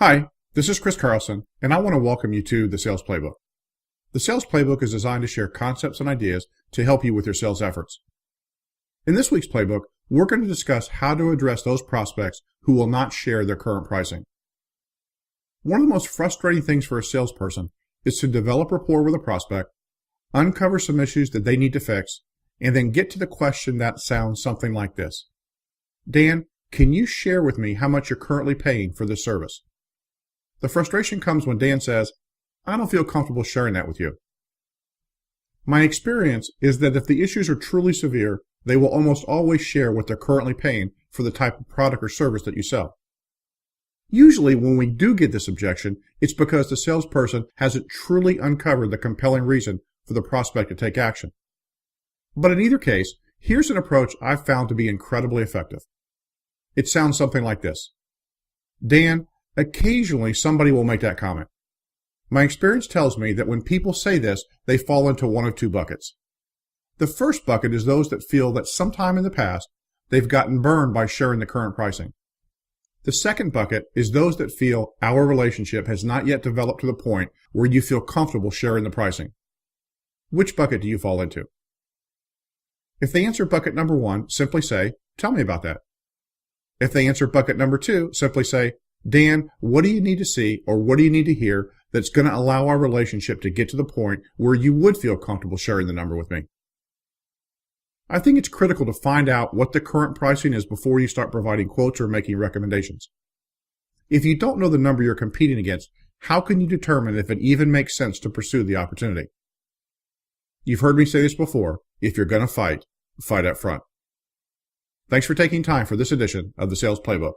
Hi, this is Chris Carlson, and I want to welcome you to the Sales Playbook. The Sales Playbook is designed to share concepts and ideas to help you with your sales efforts. In this week's playbook, we're going to discuss how to address those prospects who will not share their current pricing. One of the most frustrating things for a salesperson is to develop rapport with a prospect, uncover some issues that they need to fix, and then get to the question that sounds something like this. Dan, can you share with me how much you're currently paying for this service? The frustration comes when Dan says, I don't feel comfortable sharing that with you. My experience is that if the issues are truly severe, they will almost always share what they're currently paying for the type of product or service that you sell. Usually when we do get this objection, it's because the salesperson hasn't truly uncovered the compelling reason for the prospect to take action. But in either case, here's an approach I've found to be incredibly effective. It sounds something like this. Dan, occasionally somebody will make that comment. My experience tells me that when people say this, they fall into one of two buckets. The first bucket is those that feel that sometime in the past, they've gotten burned by sharing the current pricing. The second bucket is those that feel our relationship has not yet developed to the point where you feel comfortable sharing the pricing. Which bucket do you fall into? If they answer bucket number one, simply say, tell me about that. If they answer bucket number two, simply say, Dan, what do you need to see or what do you need to hear that's going to allow our relationship to get to the point where you would feel comfortable sharing the number with me? I think it's critical to find out what the current pricing is before you start providing quotes or making recommendations. If you don't know the number you're competing against, how can you determine if it even makes sense to pursue the opportunity? You've heard me say this before. If you're going to fight, fight up front. Thanks for taking time for this edition of the Sales Playbook.